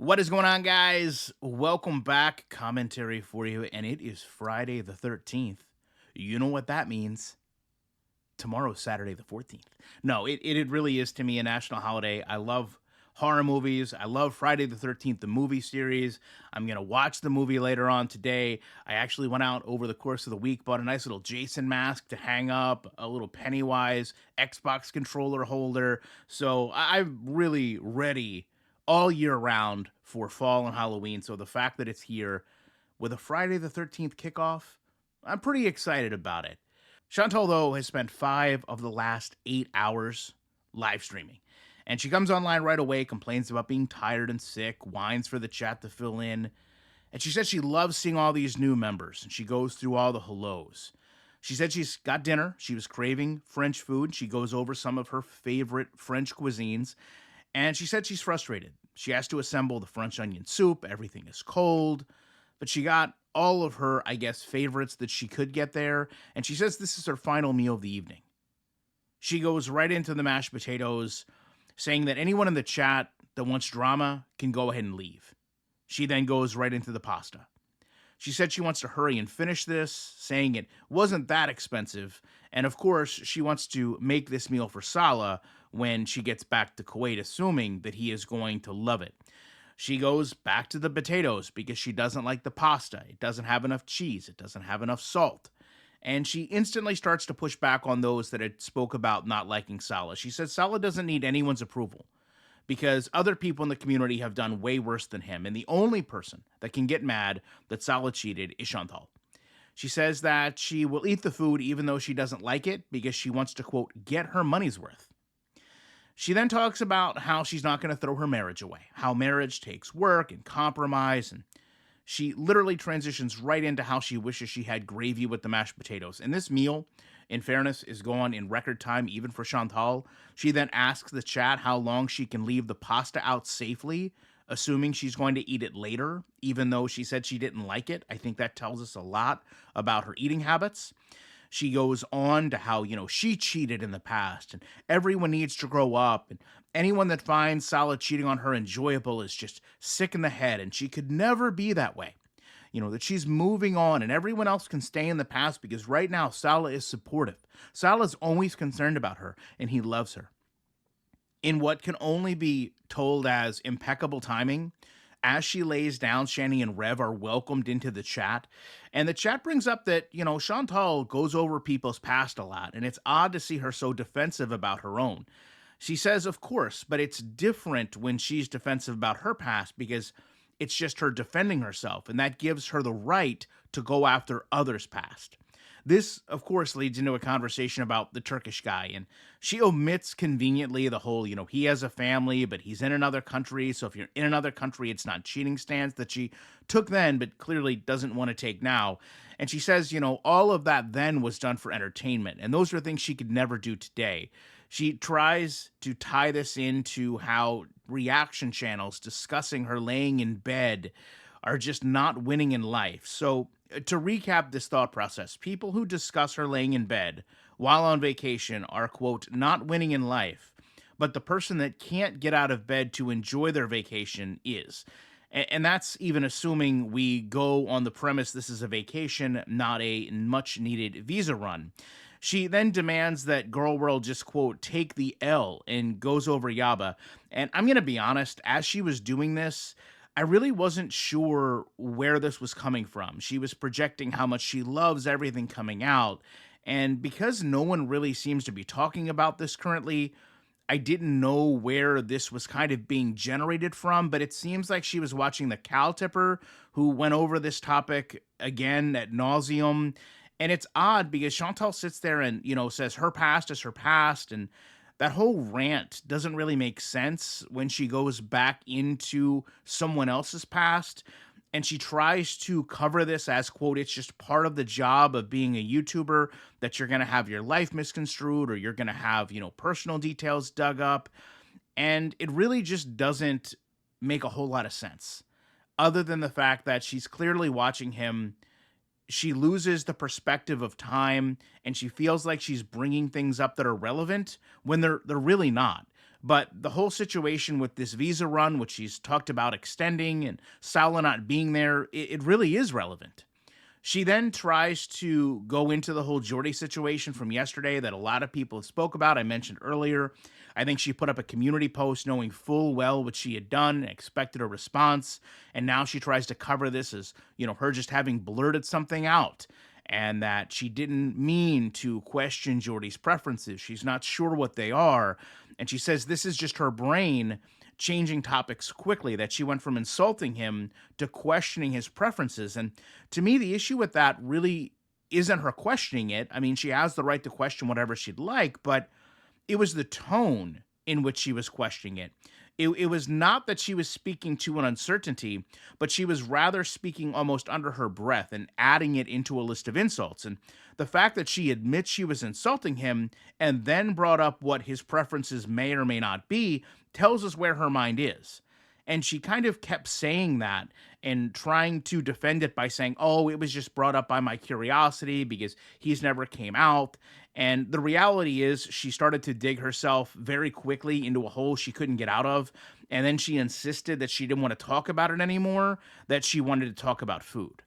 What is going on, guys? Welcome back. Commentary for you, and it is Friday the 13th. You know what that means. Tomorrow's Saturday the 14th. No, it really is to me a national holiday. I love horror movies. I love Friday the 13th, the movie series. I'm going to watch the movie later on today. I actually went out over the course of the week, bought a nice little Jason mask to hang up, a little Pennywise Xbox controller holder. So I'm really ready all year round for fall and Halloween. So the fact that it's here with a Friday the 13th kickoff, I'm pretty excited about it. Chantal, though, has spent 5 of the last 8 hours live streaming. And she comes online right away, complains about being tired and sick, whines for the chat to fill in. And she said she loves seeing all these new members, and she goes through all the hellos. She said she's got dinner. She was craving French food. She goes over some of her favorite French cuisines. And she said she's frustrated. She has to assemble the French onion soup. Everything is cold. But she got all of her, I guess, favorites that she could get there. And she says this is her final meal of the evening. She goes right into the mashed potatoes, saying that anyone in the chat that wants drama can go ahead and leave. She then goes right into the pasta. She said she wants to hurry and finish this, saying it wasn't that expensive. And of course, she wants to make this meal for Salah when she gets back to Kuwait, assuming that he is going to love it. She goes back to the potatoes because she doesn't like the pasta. It doesn't have enough cheese. It doesn't have enough salt. And she instantly starts to push back on those that had spoke about not liking Salah. She says Salah doesn't need anyone's approval because other people in the community have done way worse than him. And the only person that can get mad that Salah cheated is Chantal. She says that she will eat the food even though she doesn't like it because she wants to, quote, get her money's worth. She then talks about how she's not going to throw her marriage away, how marriage takes work and compromise, and she literally transitions right into how she wishes she had gravy with the mashed potatoes. And this meal, in fairness, is gone in record time, even for Chantal. She then asks the chat how long she can leave the pasta out safely, assuming she's going to eat it later, even though she said she didn't like it. I think that tells us a lot about her eating habits. She goes on to how, she cheated in the past and everyone needs to grow up. And anyone that finds Salah cheating on her enjoyable is just sick in the head. And she could never be that way. That she's moving on and everyone else can stay in the past because right now Salah is supportive. Salah's always concerned about her and he loves her. In what can only be told as impeccable timing, as she lays down, Shani and Rev are welcomed into the chat. And the chat brings up that, Chantal goes over people's past a lot, and it's odd to see her so defensive about her own. She says, of course, but it's different when she's defensive about her past because it's just her defending herself, and that gives her the right to go after others' past. This, of course, leads into a conversation about the Turkish guy, and she omits conveniently the whole, he has a family, but he's in another country. So if you're in another country, it's not cheating stance that she took then, but clearly doesn't want to take now. And she says, all of that then was done for entertainment, and those are things she could never do today. She tries to tie this into how reaction channels discussing her laying in bed are just not winning in life. So, to recap this thought process, people who discuss her laying in bed while on vacation are, quote, not winning in life, but the person that can't get out of bed to enjoy their vacation is. And that's even assuming we go on the premise this is a vacation, not a much needed visa run. She then demands that Girl World just, quote, take the L and goes over Yaba. And I'm going to be honest, as she was doing this, I really wasn't sure where this was coming from. She was projecting how much she loves everything coming out. And because no one really seems to be talking about this currently, I didn't know where this was kind of being generated from, but it seems like she was watching the Cal Tipper, who went over this topic again at nauseum. And it's odd because Chantal sits there and, says her past is her past. And that whole rant doesn't really make sense when she goes back into someone else's past and she tries to cover this as, quote, it's just part of the job of being a YouTuber that you're going to have your life misconstrued or you're going to have, personal details dug up. And it really just doesn't make a whole lot of sense other than the fact that she's clearly watching him. She loses the perspective of time and she feels like she's bringing things up that are relevant when they're really not. But the whole situation with this visa run, which she's talked about extending and Salah not being there, it really is relevant. She then tries to go into the whole Jordy situation from yesterday that a lot of people spoke about. I mentioned earlier. I think she put up a community post knowing full well what she had done and expected a response. And now she tries to cover this as, her just having blurted something out and that she didn't mean to question Jordy's preferences. She's not sure what they are. And she says this is just her brain changing topics quickly, that she went from insulting him to questioning his preferences. And to me, the issue with that really isn't her questioning it. I mean, she has the right to question whatever she'd like, but it was the tone in which she was questioning it. It was not that she was speaking to an uncertainty, but she was rather speaking almost under her breath and adding it into a list of insults. And the fact that she admits she was insulting him and then brought up what his preferences may or may not be tells us where her mind is. And she kind of kept saying that and trying to defend it by saying, oh, it was just brought up by my curiosity because he's never came out. And the reality is, she started to dig herself very quickly into a hole she couldn't get out of. And then she insisted that she didn't want to talk about it anymore, that she wanted to talk about food.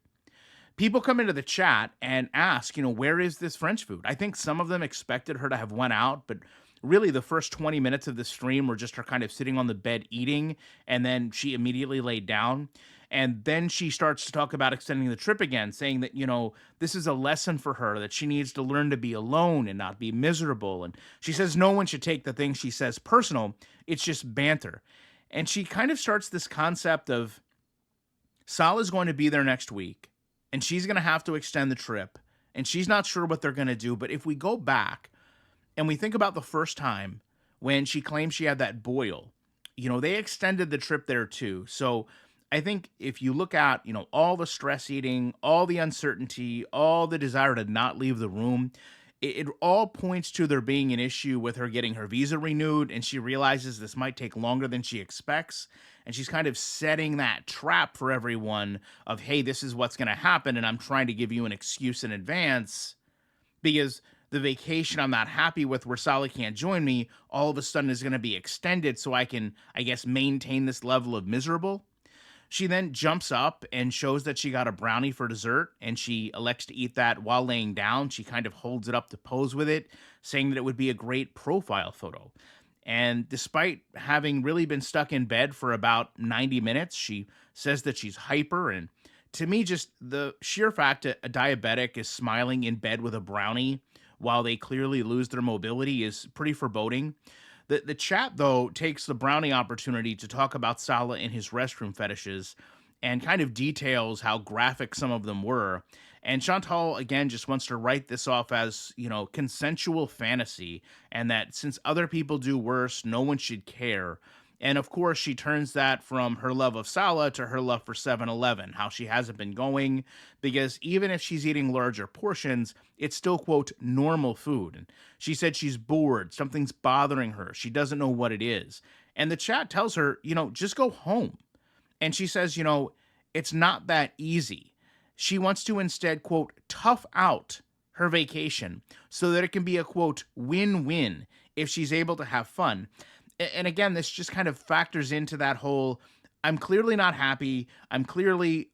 People come into the chat and ask, where is this French food? I think some of them expected her to have went out, but really the first 20 minutes of the stream were just her kind of sitting on the bed eating, and then she immediately laid down. And then she starts to talk about extending the trip again, saying that, this is a lesson for her, that she needs to learn to be alone and not be miserable. And she says no one should take the things she says personal. It's just banter. And she kind of starts this concept of Salah's going to be there next week, and she's going to have to extend the trip, and she's not sure what they're going to do. But if we go back and we think about the first time when she claimed she had that boil, they extended the trip there too. So I think if you look at, all the stress eating, all the uncertainty, all the desire to not leave the room, it all points to there being an issue with her getting her visa renewed, and she realizes this might take longer than she expects, and she's kind of setting that trap for everyone of, hey, this is what's going to happen, and I'm trying to give you an excuse in advance because the vacation I'm not happy with where Sally can't join me all of a sudden is going to be extended so I can, I guess, maintain this level of miserable. She then jumps up and shows that she got a brownie for dessert, and she elects to eat that while laying down. She kind of holds it up to pose with it, saying that it would be a great profile photo. And despite having really been stuck in bed for about 90 minutes, she says that she's hyper. And to me, just the sheer fact that a diabetic is smiling in bed with a brownie while they clearly lose their mobility is pretty foreboding. The chat, though, takes the brownie opportunity to talk about Salah and his restroom fetishes and kind of details how graphic some of them were. And Chantal, again, just wants to write this off as, consensual fantasy, and that since other people do worse, no one should care. And of course, she turns that from her love of Salah to her love for 7-Eleven, how she hasn't been going, because even if she's eating larger portions, it's still, quote, normal food. And she said she's bored, something's bothering her, she doesn't know what it is. And the chat tells her, just go home. And she says, it's not that easy. She wants to instead, quote, tough out her vacation so that it can be a, quote, win-win if she's able to have fun. And again, this just kind of factors into that whole, I'm clearly not happy. I'm clearly,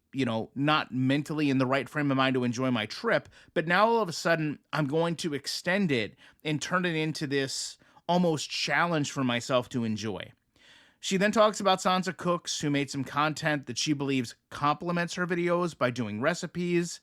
not mentally in the right frame of mind to enjoy my trip. But now all of a sudden, I'm going to extend it and turn it into this almost challenge for myself to enjoy. She then talks about Sansa Cooks, who made some content that she believes complements her videos by doing recipes.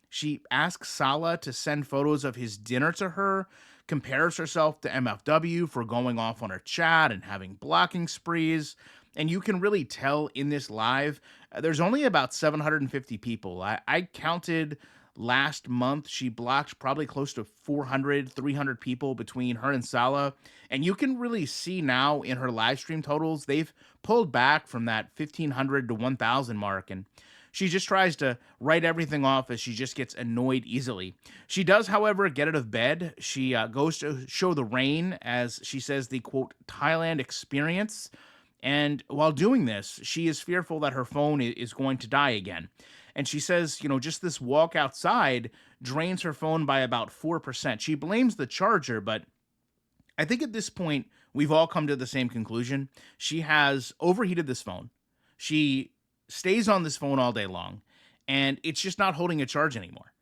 She asks Salah to send photos of his dinner to her, compares herself to MFW for going off on her chat and having blocking sprees. And you can really tell in this live, there's only about 750 people. I counted last month, she blocked probably close to 400, 300 people between her and Salah. And you can really see now in her live stream totals, they've pulled back from that 1,500 to 1,000 mark. And she just tries to write everything off as she just gets annoyed easily. She does, however, get out of bed. She goes to show the rain, as she says, the, quote, Thailand experience. And while doing this, she is fearful that her phone is going to die again. And she says, just this walk outside drains her phone by about 4%. She blames the charger, but I think at this point, we've all come to the same conclusion. She has overheated this phone. She stays on this phone all day long, and it's just not holding a charge anymore.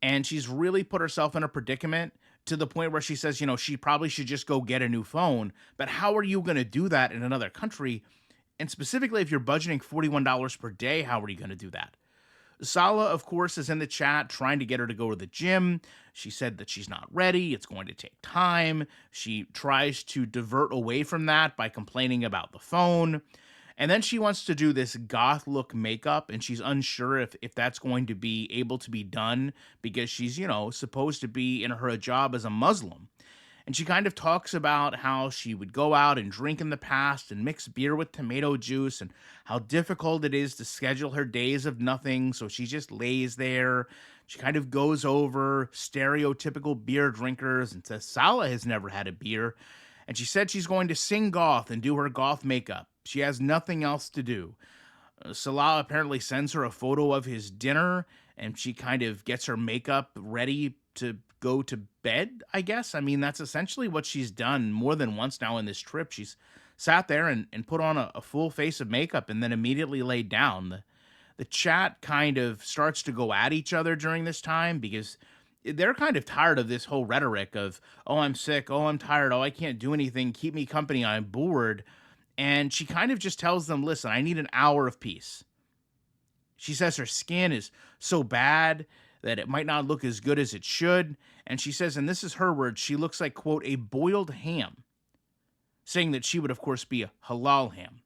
And she's really put herself in a predicament to the point where she says, she probably should just go get a new phone. But how are you going to do that in another country? And specifically, if you're budgeting $41 per day, how are you going to do that? Sala, of course, is in the chat trying to get her to go to the gym. She said that she's not ready. It's going to take time. She tries to divert away from that by complaining about the phone. And then she wants to do this goth look makeup, and she's unsure if that's going to be able to be done because she's, supposed to be in her job as a Muslim. And she kind of talks about how she would go out and drink in the past and mix beer with tomato juice and how difficult it is to schedule her days of nothing. So she just lays there. She kind of goes over stereotypical beer drinkers and says Salah has never had a beer. And she said she's going to sing goth and do her goth makeup. She has nothing else to do. Salah apparently sends her a photo of his dinner, and she kind of gets her makeup ready to go to bed, I guess. I mean, that's essentially what she's done more than once now in this trip. She's sat there and put on a full face of makeup and then immediately laid down. The chat kind of starts to go at each other during this time because they're kind of tired of this whole rhetoric of, oh, I'm sick, oh, I'm tired, oh, I can't do anything, keep me company, I'm bored. And she kind of just tells them, listen, I need an hour of peace. She says her skin is so bad that it might not look as good as it should. And she says, and this is her words, she looks like, quote, a boiled ham, saying that she would, of course, be a halal ham.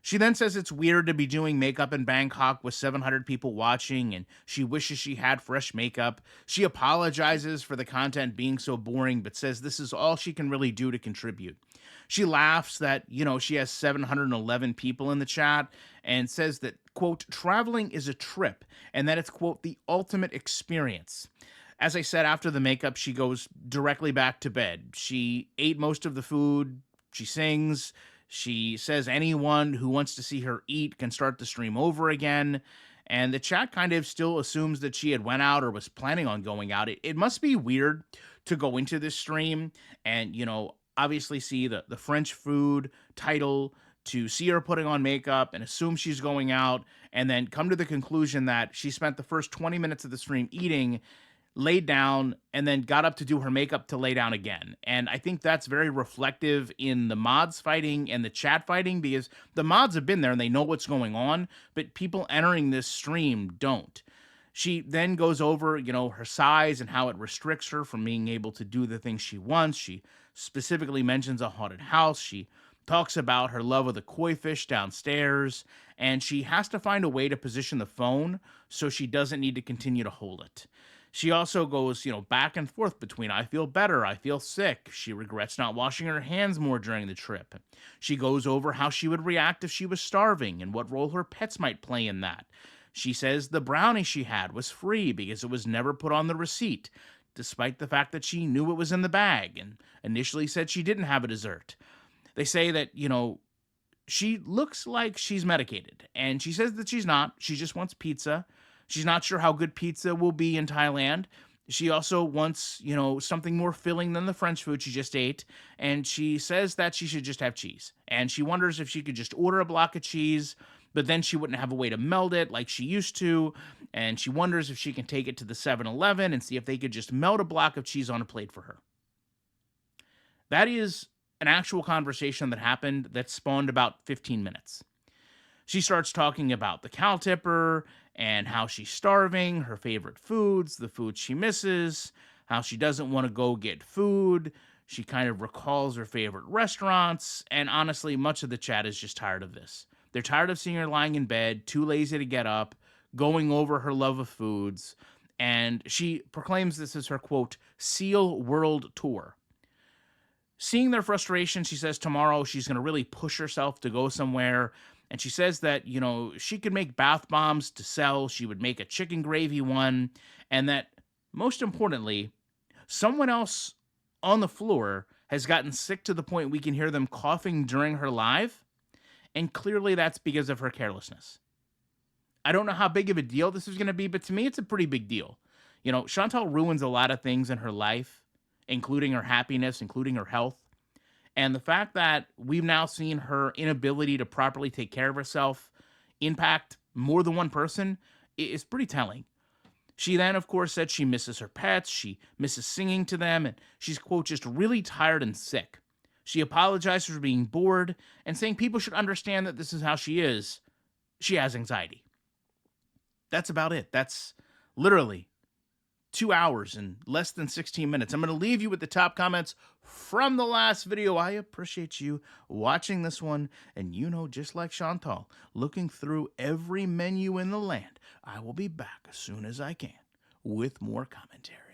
She then says it's weird to be doing makeup in Bangkok with 700 people watching, and she wishes she had fresh makeup. She apologizes for the content being so boring, but says this is all she can really do to contribute. She laughs that, she has 711 people in the chat and says that, quote, traveling is a trip and that it's, quote, the ultimate experience. As I said, after the makeup, she goes directly back to bed. She ate most of the food. She sings. She says anyone who wants to see her eat can start the stream over again. And the chat kind of still assumes that she had went out or was planning on going out. It must be weird to go into this stream and, obviously see the French food title, to see her putting on makeup and assume she's going out, and then come to the conclusion that she spent the first 20 minutes of the stream eating, laid down, and then got up to do her makeup to lay down again. And I think that's very reflective in the mods fighting and the chat fighting, because the mods have been there and they know what's going on, but people entering this stream don't. She then goes over, her size and how it restricts her from being able to do the things she wants. She specifically mentions a haunted house. She talks about her love of the koi fish downstairs, and she has to find a way to position the phone so she doesn't need to continue to hold it. She also goes, back and forth between I feel better, I feel sick. She regrets not washing her hands more during the trip. She goes over how she would react if she was starving and what role her pets might play in that. She says the brownie she had was free because it was never put on the receipt, despite the fact that she knew it was in the bag and initially said she didn't have a dessert. They say that, she looks like she's medicated, and she says that she's not. She just wants pizza. She's not sure how good pizza will be in Thailand. She also wants, something more filling than the French food she just ate, and she says that she should just have cheese. And she wonders if she could just order a block of cheese, but then she wouldn't have a way to melt it like she used to, and she wonders if she can take it to the 7-Eleven and see if they could just melt a block of cheese on a plate for her. That is an actual conversation that happened that spawned about 15 minutes. She starts talking about the cow tipper and how she's starving, her favorite foods, the food she misses, how she doesn't want to go get food. She kind of recalls her favorite restaurants, and honestly, much of the chat is just tired of this. They're tired of seeing her lying in bed, too lazy to get up, going over her love of foods, and she proclaims this as her, quote, SEAL World Tour. Seeing their frustration, she says tomorrow she's going to really push herself to go somewhere, and she says that, she could make bath bombs to sell, she would make a chicken gravy one, and that, most importantly, someone else on the floor has gotten sick to the point we can hear them coughing during her live, and clearly that's because of her carelessness. I don't know how big of a deal this is going to be, but to me, it's a pretty big deal. Chantal ruins a lot of things in her life, including her happiness, including her health. And the fact that we've now seen her inability to properly take care of herself impact more than one person is pretty telling. She then, of course, said she misses her pets, she misses singing to them, and she's, quote, just really tired and sick. She apologized for being bored and saying people should understand that this is how she is. She has anxiety. That's about it. That's literally 2 hours and less than 16 minutes. I'm going to leave you with the top comments from the last video. I appreciate you watching this one. And just like Chantal, looking through every menu in the land. I will be back as soon as I can with more commentary.